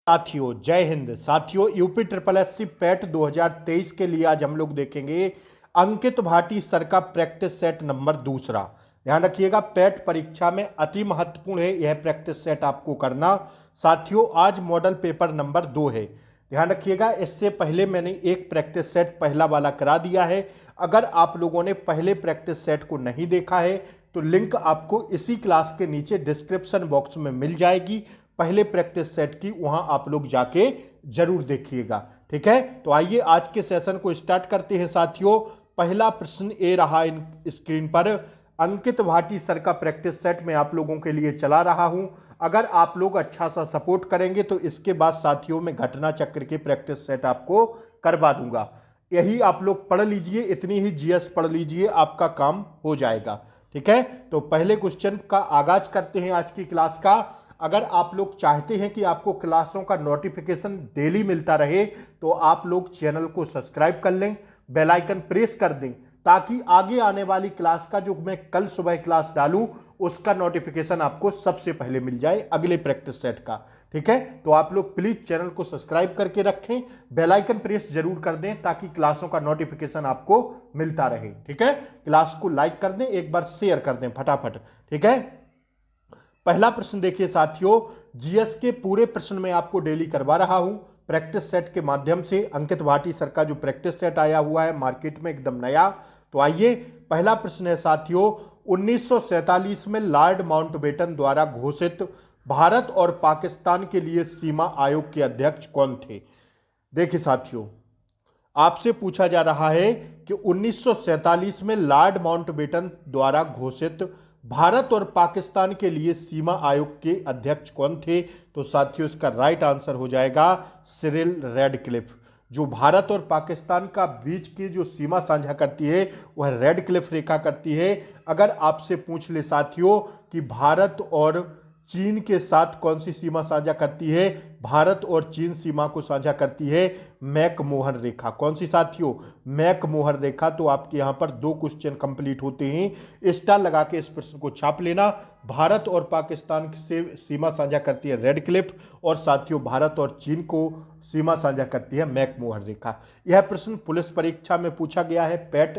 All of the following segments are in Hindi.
साथियों जय हिंद। साथियों यूपी ट्रिपल एससी पैट 2023 के लिए आज हम लोग देखेंगे अंकित भाटी सर का प्रैक्टिस सेट नंबर दूसरा। ध्यान रखिएगा, पैट परीक्षा में अति महत्वपूर्ण है यह प्रैक्टिस सेट आपको करना। साथियों आज मॉडल पेपर नंबर 2 है। ध्यान रखिएगा, इससे पहले मैंने एक प्रैक्टिस सेट पहला वाला करा दिया है। अगर आप लोगों ने पहले प्रैक्टिस सेट को नहीं देखा है तो लिंक आपको इसी क्लास के नीचे डिस्क्रिप्शन बॉक्स में मिल जाएगी पहले प्रैक्टिस सेट की, वहां आप लोग जाके जरूर देखिएगा। ठीक है, तो आइए आज के सेशन को स्टार्ट करते हैं। साथियों पहला प्रश्न ए रहा इन स्क्रीन पर। अंकित भाटी सर का प्रैक्टिस सेट मैं आप लोगों के लिए चला रहा हूं। अगर आप लोग अच्छा सा सपोर्ट करेंगे तो इसके बाद साथियों में घटना चक्र के प्रैक्टिस सेट आपको करवा दूंगा। यही आप लोग पढ़ लीजिए, इतनी ही जीएस पढ़ लीजिए, आपका काम हो जाएगा। ठीक है, तो पहले क्वेश्चन का आगाज करते हैं आज की क्लास का। अगर आप लोग चाहते हैं कि आपको क्लासों का नोटिफिकेशन डेली मिलता रहे तो आप लोग चैनल को सब्सक्राइब कर लें, बेल आइकन प्रेस कर दें, ताकि आगे आने वाली क्लास का जो मैं कल सुबह क्लास डालूं उसका नोटिफिकेशन आपको सबसे पहले मिल जाए अगले प्रैक्टिस सेट का। ठीक है, तो आप लोग प्लीज चैनल को सब्सक्राइब करके रखें, बेल आइकन प्रेस जरूर कर दें ताकि क्लासों का नोटिफिकेशन आपको मिलता रहे। ठीक है, क्लास को लाइक कर दें, एक बार शेयर कर दें फटाफट। ठीक है, पहला प्रश्न देखिए साथियों, जीएस के पूरे प्रश्न में आपको डेली करवा रहा हूं प्रैक्टिस सेट के माध्यम से। अंकित भाटी सर का जो प्रैक्टिस सेट आया हुआ है मार्केट में एकदम नया। तो आइए पहला प्रश्न है साथियों, 1947 में लॉर्ड माउंटबेटन द्वारा घोषित भारत और पाकिस्तान के लिए सीमा आयोग के अध्यक्ष कौन थे? देखिए साथियों, आपसे पूछा जा रहा है कि 1947 में लॉर्ड माउंटबेटन द्वारा घोषित भारत और पाकिस्तान के लिए सीमा आयोग के अध्यक्ष कौन थे? तो साथियों इसका राइट आंसर हो जाएगा सिरिल रेडक्लिफ। जो भारत और पाकिस्तान का बीच की जो सीमा साझा करती है वह रेडक्लिफ रेखा करती है। अगर आपसे पूछ ले साथियों कि भारत और चीन के साथ कौन सी सीमा साझा करती है, भारत और चीन सीमा को साझा करती है मैकमोहन रेखा। कौन सी साथियों? मैकमोहन रेखा। तो आपके यहां पर 2 क्वेश्चन कंप्लीट होते हैं। स्टार लगा के इस प्रश्न को छाप लेना। भारत और पाकिस्तान से सीमा साझा करती है रेडक्लिफ और साथियों भारत और चीन को सीमा साझा करती है मैकमोहन रेखा। यह प्रश्न पुलिस परीक्षा में पूछा गया है, पैट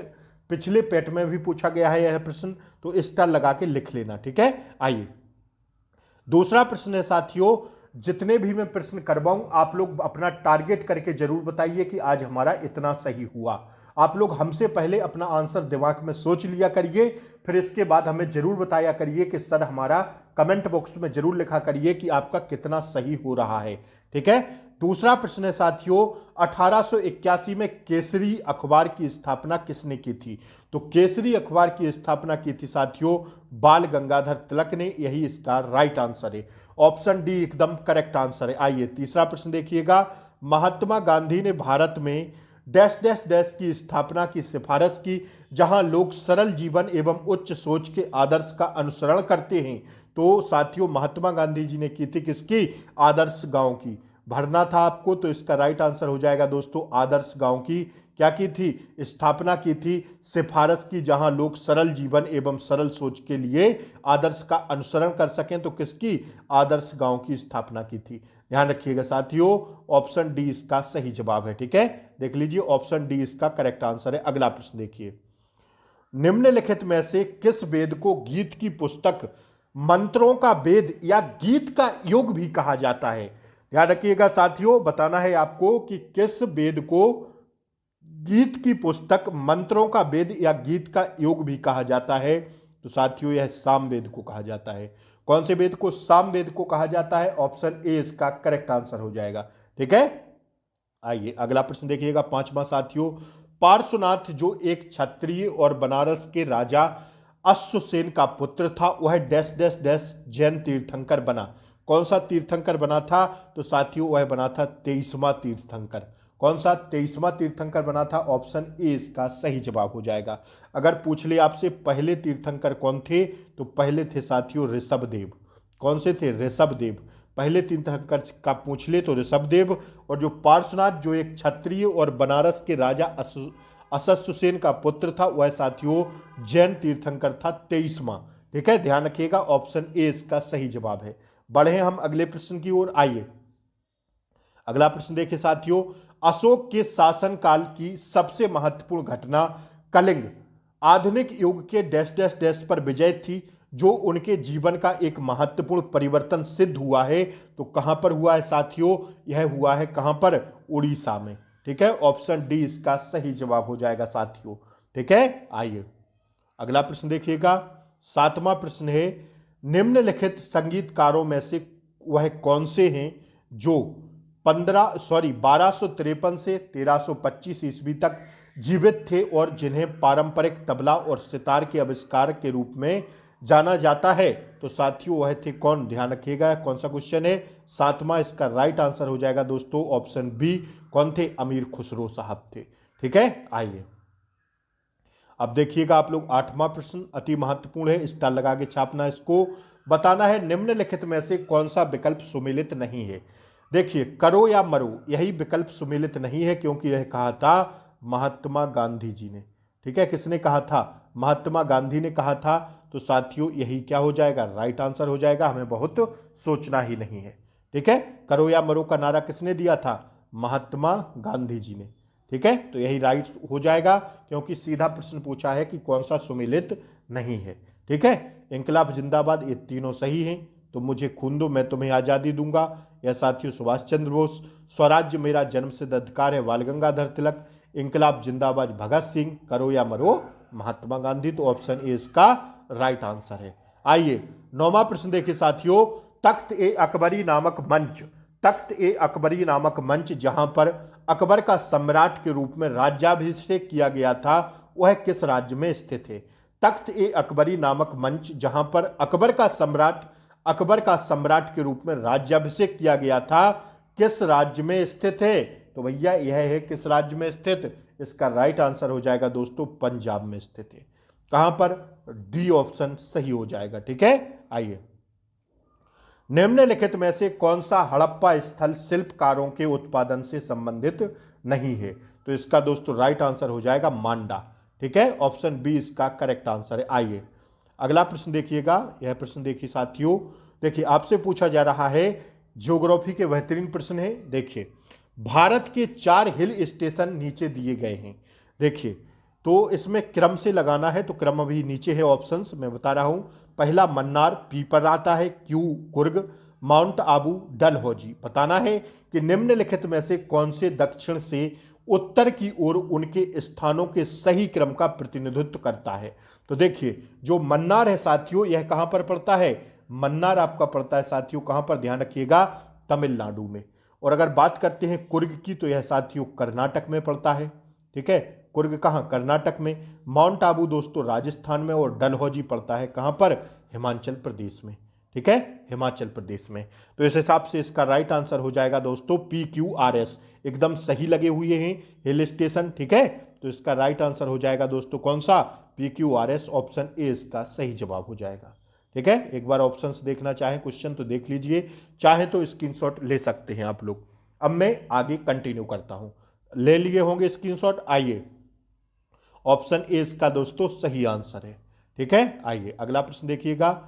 पिछले पैट में भी पूछा गया है यह प्रश्न, तो स्टार लगा के लिख लेना। ठीक है, आइए दूसरा प्रश्न है साथियों, जितने भी मैं प्रश्न करवाऊं आप लोग अपना टारगेट करके जरूर बताइए कि आज हमारा इतना सही हुआ। आप लोग हमसे पहले अपना आंसर दिमाग में सोच लिया करिए, फिर इसके बाद हमें जरूर बताया करिए कि सर हमारा कमेंट बॉक्स में जरूर लिखा करिए कि आपका कितना सही हो रहा है। ठीक है, दूसरा प्रश्न है साथियों, 1881 में केसरी अखबार की स्थापना किसने की थी? तो केसरी अखबार की स्थापना की थी साथियों बाल गंगाधर तिलक ने। यही इसका राइट आंसर है, ऑप्शन डी एकदम करेक्ट आंसर है। आइए तीसरा प्रश्न देखिएगा, महात्मा गांधी ने भारत में डैश डैश डैश की स्थापना की सिफारिश की जहां लोग सरल जीवन एवं उच्च सोच के आदर्श का अनुसरण करते हैं। तो साथियों महात्मा गांधी जी ने की थी किसकी? आदर्श गांव की। भरना था आपको, तो इसका राइट आंसर हो जाएगा दोस्तों आदर्श गांव की। क्या की थी? स्थापना की थी, सिफारिश की, जहां लोग सरल जीवन एवं सरल सोच के लिए आदर्श का अनुसरण कर सकें। तो किसकी? आदर्श गांव की स्थापना की थी। ध्यान रखिएगा साथियों, ऑप्शन डी इसका सही जवाब है। ठीक है, देख लीजिए ऑप्शन डी इसका करेक्ट आंसर है। अगला प्रश्न देखिए, निम्नलिखित में से किस वेद को गीत की पुस्तक, मंत्रों का वेद या गीत का योग भी कहा जाता है? ध्यान रखिएगा साथियों, बताना है आपको कि किस वेद को गीत की पुस्तक, मंत्रों का वेद या गीत का योग भी कहा जाता है। तो साथियों यह सामवेद को कहा जाता है। कौन से वेद को? सामवेद को कहा जाता है। ऑप्शन ए इसका करेक्ट आंसर हो जाएगा। ठीक है, आइए अगला प्रश्न देखिएगा, पांचवा साथियों, पार्श्वनाथ जो एक क्षत्रिय और बनारस के राजा अश्वसेन का पुत्र था वह डैश डैश डैश जैन तीर्थंकर बना। कौन सा तीर्थंकर बना था? तो साथियों वह बना था 23वां तीर्थंकर। कौन सा? 23वां तीर्थंकर बना था। ऑप्शन ए इसका सही जवाब हो जाएगा। अगर पूछ ले आपसे पहले तीर्थंकर कौन थे, तो पहले थे साथियों ऋषभदेव। कौन से थे? ऋषभदेव। पहले तीर्थंकर का पूछ ले तो ऋषभदेव। और जो पार्श्वनाथ जो एक क्षत्रिय और बनारस के राजा अश्वसेन का पुत्र था वह साथियों जैन तीर्थंकर था 23वां। ठीक है, ध्यान रखिएगा ऑप्शन ए इसका सही जवाब है। बढ़े हम अगले प्रश्न की ओर। आइए अगला प्रश्न देखिए साथियों, अशोक के शासनकाल की सबसे महत्वपूर्ण घटना कलिंग आधुनिक युग के डैश डैश डैश पर विजय थी, जो उनके जीवन का एक महत्वपूर्ण परिवर्तन सिद्ध हुआ है। तो कहां पर हुआ है साथियों? यह हुआ है कहां पर? उड़ीसा में। ठीक है, ऑप्शन डी इसका सही जवाब हो जाएगा साथियों। ठीक है, आइए अगला प्रश्न देखिएगा। 7वां प्रश्न है, निम्नलिखित संगीतकारों में से वह कौन से हैं जो 1253 से 1325 ईस्वी तक जीवित थे और जिन्हें पारंपरिक तबला और सितार के आविष्कार के रूप में जाना जाता है? तो साथियों वह थे कौन? ध्यान रखिएगा कौन सा क्वेश्चन है। 7वां इसका राइट आंसर हो जाएगा दोस्तों ऑप्शन बी। कौन थे? अमीर खुसरो साहब थे। ठीक है, आइए अब देखिएगा आप लोग 8वां प्रश्न अति महत्वपूर्ण है, स्टार लगा के छापना। इसको बताना है निम्नलिखित में से कौन सा विकल्प सुमेलित नहीं है। देखिए, करो या मरो यही विकल्प सुमेलित नहीं है, क्योंकि यह कहा था महात्मा गांधी जी ने। ठीक है, किसने कहा था? महात्मा गांधी ने कहा था। तो साथियों यही क्या हो जाएगा? राइट आंसर हो जाएगा, हमें बहुत सोचना ही नहीं है। ठीक है, करो या मरो का नारा किसने दिया था? महात्मा गांधी जी ने। ठीक है, तो यही राइट हो जाएगा, क्योंकि सीधा प्रश्न पूछा है कि कौन सा सुमेलित नहीं है। ठीक है, इंकलाब जिंदाबाद ये तीनों सही हैं। तो मुझे खून दो मैं तुम्हें आज़ादी दूंगा, यह साथियों सुभाष चंद्र बोस। स्वराज्य मेरा जन्मसिद्ध अधिकार है बाल गंगाधर तिलक। इंकलाब जिंदाबाद भगत सिंह। करो या मरो महात्मा गांधी। तो ऑप्शन ए इसका राइट आंसर है। आइए 9वां प्रश्न देखिए साथियों, तख्त ए अकबरी नामक मंच, तख्त ए अकबरी नामक मंच जहां पर अकबर का सम्राट के रूप में राज्याभिषेक किया गया था, वह किस राज्य में स्थित है? तख्त ए अकबरी नामक मंच जहां पर अकबर का सम्राट के रूप में राज्याभिषेक किया गया था, किस राज्य में स्थित है? तो भैया यह है किस राज्य में स्थित? इसका राइट आंसर हो जाएगा दोस्तों पंजाब में स्थित है। कहां पर? डी ऑप्शन सही हो जाएगा। ठीक है, आइए निम्नलिखित में से कौन सा हड़प्पा स्थल शिल्पकारों के उत्पादन से संबंधित नहीं है? तो इसका दोस्तों राइट आंसर हो जाएगा मांडा। ठीक है, ऑप्शन बी इसका करेक्ट आंसर है। आइए अगला प्रश्न देखिएगा। यह प्रश्न देखिए साथियों, देखिए आपसे पूछा जा रहा है, ज्योग्राफी के बेहतरीन प्रश्न है। देखिए भारत के 4 हिल स्टेशन नीचे दिए गए हैं। देखिए तो इसमें क्रम से लगाना है, तो क्रम अभी नीचे है, ऑप्शंस मैं बता रहा हूं। पहला मन्नार, पी पर आता है, क्यू कुर्ग, माउंट आबू, डलहौजी। बताना है कि निम्नलिखित में से कौन से दक्षिण से उत्तर की ओर उनके स्थानों के सही क्रम का प्रतिनिधित्व करता है। तो देखिए जो मन्नार है साथियों, यह कहां पर पड़ता है? मन्नार आपका पड़ता है साथियों कहां पर? ध्यान रखिएगा तमिलनाडु में। और अगर बात करते हैं कुर्ग की, तो यह साथियों कर्नाटक में पड़ता है। ठीक है, कुर्ग कहाँ? कर्नाटक में। माउंट आबू दोस्तों राजस्थान में, और डलहौजी पड़ता है कहां पर? हिमाचल प्रदेश में। ठीक है, हिमाचल प्रदेश में। तो इस हिसाब से इसका राइट आंसर हो जाएगा दोस्तों PQRS। एकदम सही लगे हुए हैं हिल स्टेशन। ठीक है, तो इसका राइट आंसर हो जाएगा दोस्तों कौन सा? PQRS। ऑप्शन ए इसका सही जवाब हो जाएगा। ठीक है, एक बार ऑप्शंस देखना चाहें क्वेश्चन तो देख लीजिए, चाहे तो स्क्रीनशॉट ले सकते हैं आप लोग। अब मैं आगे कंटिन्यू करता हूं। ले लिए होंगे स्क्रीनशॉट। आइए ऑप्शन ए इसका दोस्तों सही आंसर है। ठीक है, आइए अगला प्रश्न देखिएगा,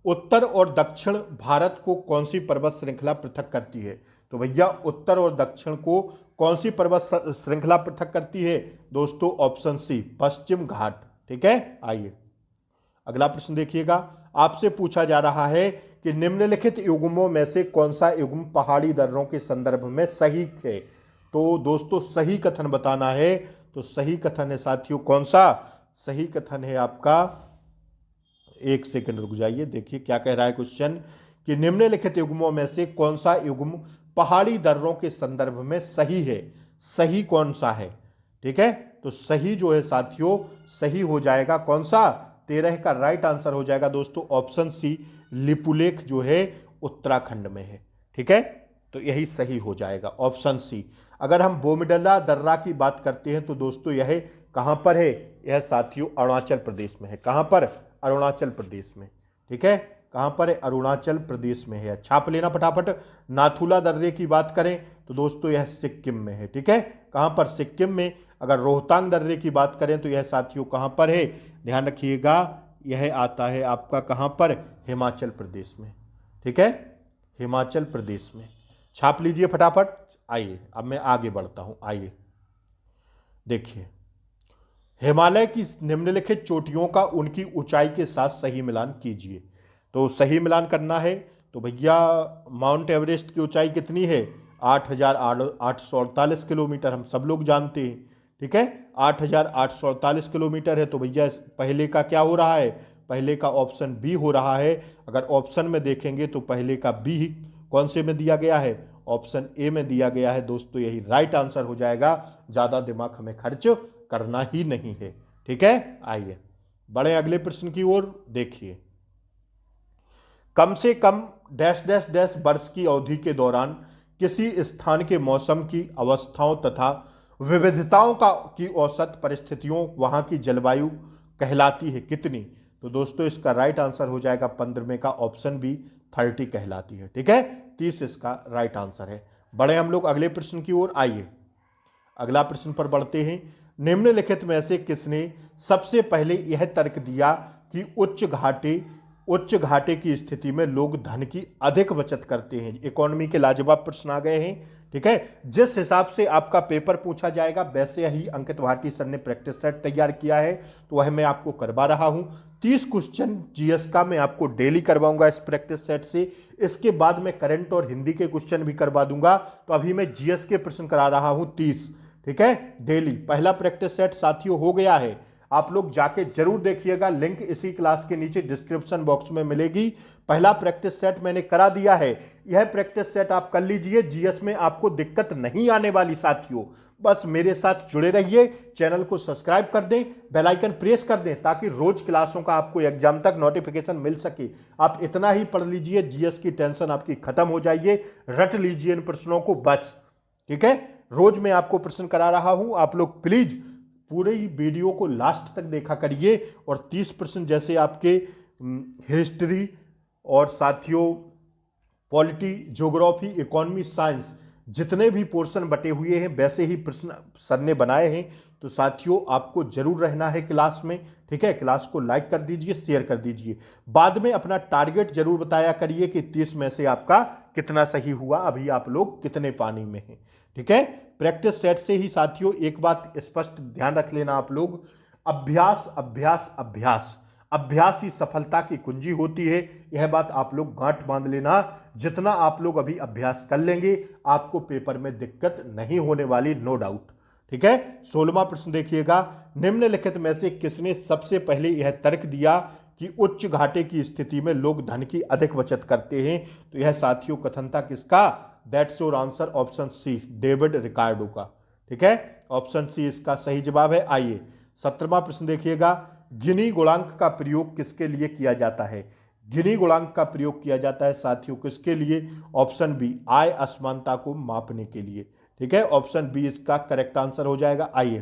उत्तर और दक्षिण भारत को कौन सी पर्वत श्रृंखला पृथक करती है? तो भैया उत्तर और दक्षिण को कौन सी पर्वत श्रृंखला पृथक करती है दोस्तों? ऑप्शन सी पश्चिम घाट। ठीक है, आइए अगला प्रश्न देखिएगा। आपसे पूछा जा रहा है कि निम्नलिखित युग्मों में से कौन सा युग्म पहाड़ी दर्रों के संदर्भ में सही है? तो दोस्तों सही कथन बताना है। तो सही कथन है साथियों कौन सा? सही कथन है आपका, एक सेकंड रुक जाइए, देखिए क्या कह रहा है क्वेश्चन, कि निम्नलिखित युग्मों में से कौन सा युग्म पहाड़ी दर्रों के संदर्भ में सही है? सही कौन सा है? ठीक है, तो सही जो है साथियों सही हो जाएगा कौन सा? 13 का राइट आंसर हो जाएगा दोस्तों ऑप्शन सी, लिपुलेख जो है उत्तराखंड में है। ठीक है, तो यही सही हो जाएगा ऑप्शन सी। अगर हम बोमडिला दर्रा की बात करते हैं तो दोस्तों यह कहां पर है? यह साथियों अरुणाचल प्रदेश में है। कहां पर? अरुणाचल प्रदेश में। ठीक है, कहां पर है? अरुणाचल प्रदेश में है। छाप लेना फटाफट। नाथुला दर्रे की बात करें तो दोस्तों यह सिक्किम में है। ठीक है, कहां पर? सिक्किम में। अगर रोहतांग दर्रे की बात करें तो यह साथियों कहां पर है? ध्यान रखिएगा यह आता है आपका कहां पर? हिमाचल प्रदेश में। ठीक है, हिमाचल प्रदेश में। छाप लीजिए फटाफट। आइए अब मैं आगे बढ़ता हूं। आइए देखिए, हिमालय की निम्नलिखित चोटियों का उनकी ऊंचाई के साथ सही मिलान कीजिए। तो सही मिलान करना है तो भैया माउंट एवरेस्ट की ऊंचाई कितनी है? 8,848 किलोमीटर, हम सब लोग जानते हैं। ठीक है, 8,848 किलोमीटर है। तो भैया पहले का क्या हो रहा है? पहले का ऑप्शन बी हो रहा है। अगर ऑप्शन में देखेंगे तो पहले का बी कौन से में दिया गया है? ऑप्शन ए में दिया गया है। दोस्तों यही राइट आंसर हो जाएगा, ज़्यादा दिमाग हमें खर्च करना ही नहीं है। ठीक है, आइए बढ़े अगले प्रश्न की ओर। देखिए, कम से कम डैश डैश डैश वर्ष की अवधि के दौरान किसी स्थान के मौसम की अवस्थाओं तथा विविधताओं की औसत परिस्थितियों वहां की जलवायु कहलाती है कितनी? तो दोस्तों इसका राइट आंसर हो जाएगा 15 का ऑप्शन बी 30 कहलाती है। ठीक है, 30 इसका राइट आंसर है। बढ़े हम लोग अगले प्रश्न की ओर। आइए अगला प्रश्न पर बढ़ते हैं। निम्नलिखित में से किसने सबसे पहले यह तर्क दिया कि उच्च घाटे की स्थिति में लोग धन की अधिक बचत करते हैं? इकोनॉमी के लाजवाब प्रश्न आ गए हैं। ठीक है, जिस हिसाब से आपका पेपर पूछा जाएगा वैसे ही अंकित भाटी सर ने प्रैक्टिस सेट तैयार किया है, तो वह मैं आपको करवा रहा हूं। 30 क्वेश्चन जीएस का मैं आपको डेली करवाऊंगा इस प्रैक्टिस सेट से। इसके बाद मैं करंट और हिंदी के क्वेश्चन भी करवा दूंगा। तो अभी मैं जीएस के प्रश्न करा रहा हूं 30। ठीक है, डेली पहला प्रैक्टिस सेट साथियों हो गया है। आप लोग जाके जरूर देखिएगा, लिंक इसी क्लास के नीचे डिस्क्रिप्शन बॉक्स में मिलेगी। पहला प्रैक्टिस सेट मैंने करा दिया है। यह प्रैक्टिस सेट आप कर लीजिए, जीएस में आपको दिक्कत नहीं आने वाली साथियों। बस मेरे साथ जुड़े रहिए, चैनल को सब्सक्राइब कर दें, बेल आइकन प्रेस कर दें ताकि रोज क्लासों का आपको एग्जाम तक नोटिफिकेशन मिल सके। आप इतना ही पढ़ लीजिए, जीएस की टेंशन आपकी खत्म हो जाइए, रट लीजिए इन प्रश्नों को बस। ठीक है, रोज मैं आपको प्रश्न करा रहा हूं, आप लोग प्लीज पूरे ही वीडियो को लास्ट तक देखा करिए। और 30% जैसे आपके हिस्ट्री और साथियों पॉलिटी, ज्योग्राफी, इकोनॉमी, साइंस जितने भी पोर्शन बटे हुए हैं वैसे ही प्रश्न सर ने बनाए हैं। तो साथियों आपको जरूर रहना है क्लास में। ठीक है, क्लास को लाइक कर दीजिए, शेयर कर दीजिए। बाद में अपना टारगेट जरूर बताया करिए कि 30 में से आपका कितना सही हुआ, अभी आप लोग कितने पानी में हैं। ठीक है, प्रैक्टिस सेट से ही साथियों एक बात स्पष्ट ध्यान रख लेना आप लोग, अभ्यास अभ्यास अभ्यास, अभ्यास ही सफलता की कुंजी होती है। यह बात आप लोग गांठ बांध लेना। जितना आप लोग अभी अभ्यास कर लेंगे आपको पेपर में दिक्कत नहीं होने वाली, नो डाउट। ठीक है, 16वां प्रश्न देखिएगा। निम्नलिखित में से किसने सबसे पहले यह तर्क दिया कि उच्च घाटे की स्थिति में लोग धन की अधिक बचत करते हैं? तो यह साथियों कथन था किसका? That's your answer, option C, David Ricardo का। ठीक है, ऑप्शन सी इसका सही जवाब है। आइए 17वां प्रश्न देखिएगा। गिनी गुणांक का प्रयोग किसके लिए किया जाता है? गिनी गुणांक का प्रयोग किया जाता है साथियों किसके लिए? ऑप्शन बी, आय असमानता को मापने के लिए। ठीक है, ऑप्शन बी इसका करेक्ट आंसर हो जाएगा। आइए,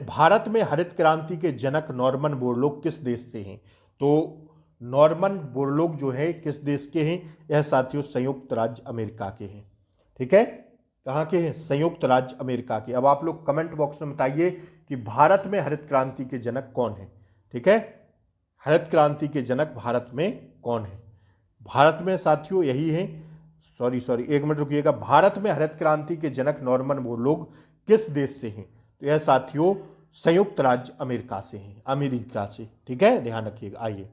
भारत में हरित क्रांति के जनक नॉर्मन बोरलॉग किस देश से हैं? तो नॉर्मन बोरलॉग जो है किस देश के हैं? यह साथियों संयुक्त राज्य अमेरिका के हैं। ठीक है, कहाँ के हैं? संयुक्त राज्य अमेरिका के। अब आप लोग कमेंट बॉक्स में बताइए कि भारत में हरित क्रांति के जनक कौन है? ठीक है, हरित क्रांति के जनक भारत में कौन है? भारत में साथियों यही है, सॉरी एक मिनट रुकिएगा। भारत में हरित क्रांति के जनक नॉर्मन बोरलॉग किस देश से हैं? तो यह साथियों संयुक्त राज्य अमेरिका से हैं, अमेरिका से। ठीक है, ध्यान रखिएगा। आइए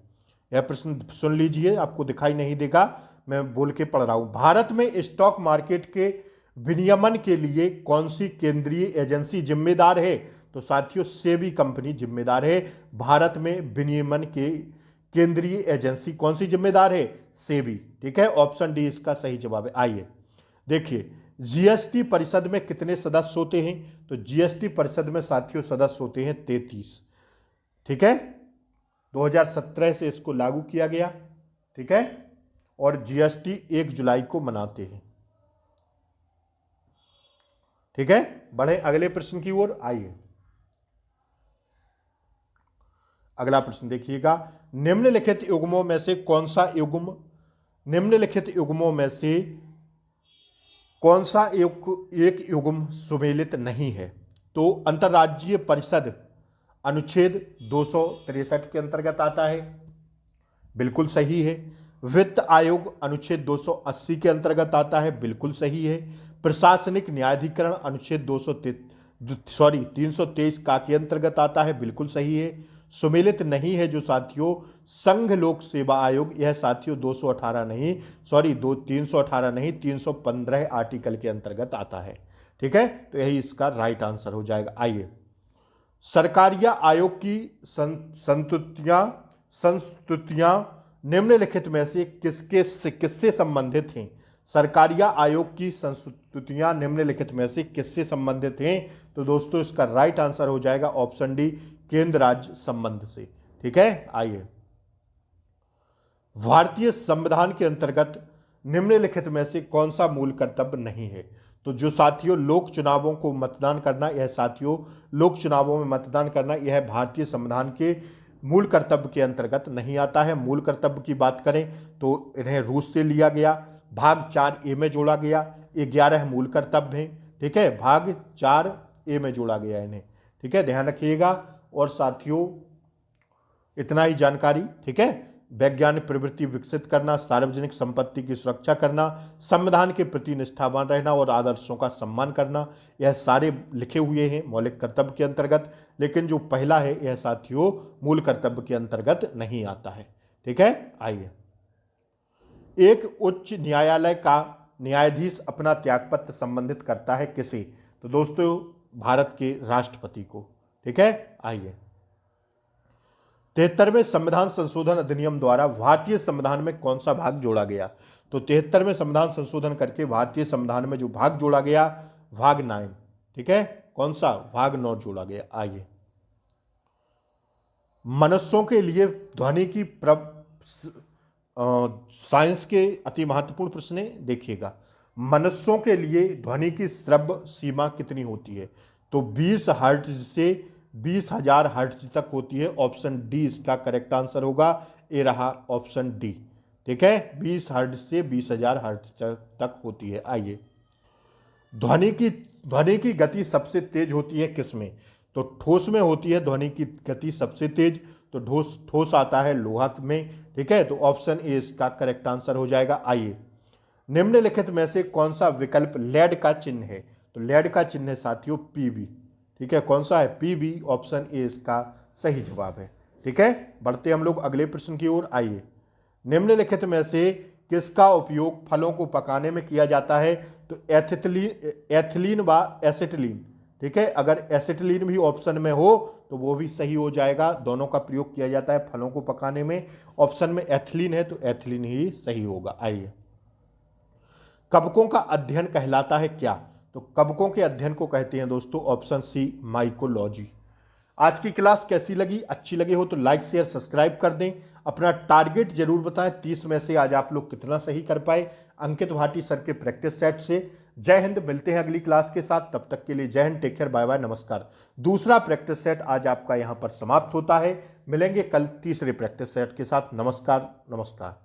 यह प्रश्न सुन लीजिए, आपको दिखाई नहीं देगा, मैं बोल के पढ़ रहा हूं। भारत में स्टॉक मार्केट के विनियमन के लिए कौन सी केंद्रीय एजेंसी जिम्मेदार है? तो साथियों सेबी कंपनी जिम्मेदार है। भारत में विनियमन के केंद्रीय एजेंसी कौन सी जिम्मेदार है? सेबी। ठीक है, ऑप्शन डी इसका सही जवाब है। आइए देखिए, जीएसटी परिषद में कितने सदस्य होते हैं? तो जीएसटी परिषद में साथियों सदस्य होते हैं 33। ठीक है, 2017 से इसको लागू किया गया। ठीक है, और जीएसटी 1 जुलाई को मनाते हैं। ठीक है, बढ़े अगले प्रश्न की ओर। आइए अगला प्रश्न देखिएगा। निम्नलिखित युग्मों में से कौन सा युग्म, निम्नलिखित युग्मों में से कौन सा एक युग्म सुमेलित नहीं है? तो अंतर्राज्यीय परिषद अनुच्छेद 263 के अंतर्गत आता है, बिल्कुल सही है। वित्त आयोग अनुच्छेद 280 के अंतर्गत आता है, बिल्कुल सही है। प्रशासनिक न्यायाधिकरण अनुच्छेद 323 का के अंतर्गत आता है, बिल्कुल सही है। सुमेलित नहीं है जो साथियों संघ लोक सेवा आयोग, यह साथियों 318 नहीं 315 आर्टिकल के अंतर्गत आता है। ठीक है, तो यही इसका राइट आंसर हो जाएगा। आइए, सरकारिया आयोग की संस्तुतियां निम्नलिखित में से किससे संबंधित हैं? सरकारिया आयोग की संस्तुतियां निम्नलिखित में से किससे संबंधित हैं? तो दोस्तों इसका राइट आंसर हो जाएगा ऑप्शन डी, केंद्र राज्य संबंध से। ठीक है, आइए, भारतीय संविधान के अंतर्गत निम्नलिखित में से कौन सा मूल कर्तव्य नहीं है? तो जो साथियों लोक चुनावों को मतदान करना, यह साथियों लोक चुनावों में मतदान करना, यह भारतीय संविधान के मूल कर्तव्य के अंतर्गत नहीं आता है। मूल कर्तव्य की बात करें तो इन्हें रूस से लिया गया, भाग 4A में जोड़ा गया। 11 मूल कर्तव्य हैं। ठीक है, भाग 4A में जोड़ा गया इन्हें। ठीक है, ध्यान रखिएगा। और साथियों इतना ही जानकारी। ठीक है, वैज्ञानिक प्रवृत्ति विकसित करना, सार्वजनिक संपत्ति की सुरक्षा करना, संविधान के प्रति निष्ठावान रहना और आदर्शों का सम्मान करना, यह सारे लिखे हुए हैं मौलिक कर्तव्य के अंतर्गत। लेकिन जो पहला है यह साथियों मूल कर्तव्य के अंतर्गत नहीं आता है। ठीक है, आइए, एक उच्च न्यायालय का न्यायाधीश अपना त्यागपत्र संबंधित करता है किसे? तो दोस्तों भारत के राष्ट्रपति को। ठीक है, आइए, 73वें संविधान संशोधन अधिनियम द्वारा भारतीय संविधान में कौन सा भाग जोड़ा गया? तो 73वें संविधान संशोधन करके भारतीय संविधान में जो भाग जोड़ा गया, भाग 9। ठीक है, कौन सा? भाग 9 जोड़ा गया। आइए, मनुष्यों के लिए ध्वनि की साइंस के अति महत्वपूर्ण प्रश्न है, देखिएगा। मनुष्यों के लिए ध्वनि की श्रव्य सीमा कितनी होती है? तो 20 हर्ट्ज से 20,000 हर्ट्ज तक होती है। ऑप्शन डी इसका करेक्ट आंसर होगा। ये रहा ऑप्शन डी। ठीक है, 20 हर्ट्ज से 20,000 हर्ट्ज तक होती है। आइए, ध्वनि की गति सबसे तेज होती है किसमें? तो ठोस में होती है ध्वनि की गति सबसे तेज। तो ठोस आता है लोहा में। ठीक है, तो ऑप्शन ए इसका करेक्ट आंसर हो जाएगा। आइए, निम्नलिखित में से कौन सा विकल्प लेड का चिन्ह है? तो लेड का चिन्ह है साथियों पीबी। ठीक है, कौन सा है? पीबी। ऑप्शन ए इसका सही जवाब है। ठीक है, बढ़ते हम लोग अगले प्रश्न की ओर। आइए, निम्नलिखित में से किसका उपयोग फलों को पकाने में किया जाता है? तो एथिलीन व एसिटिलीन। ठीक है, अगर एसिटिलीन भी ऑप्शन में हो तो वो भी सही हो जाएगा। दोनों का प्रयोग किया जाता है फलों को पकाने में। ऑप्शन में एथिलीन है तो एथिलीन ही सही होगा। आइए, कवकों का अध्ययन कहलाता है क्या? तो कवकों के अध्ययन को कहते हैं दोस्तों ऑप्शन सी, माइकोलॉजी। आज की क्लास कैसी लगी? अच्छी लगी हो तो लाइक शेयर सब्सक्राइब कर दें। अपना टारगेट जरूर बताएं, 30 में से आज आप लोग कितना सही कर पाए अंकित भाटी सर के प्रैक्टिस सेट से। जय हिंद, मिलते हैं अगली क्लास के साथ। तब तक के लिए जय हिंद, टेक केयर, बाय बाय, नमस्कार। दूसरा प्रैक्टिस सेट आज आपका यहां पर समाप्त होता है। मिलेंगे कल तीसरे प्रैक्टिस सेट के साथ। नमस्कार नमस्कार।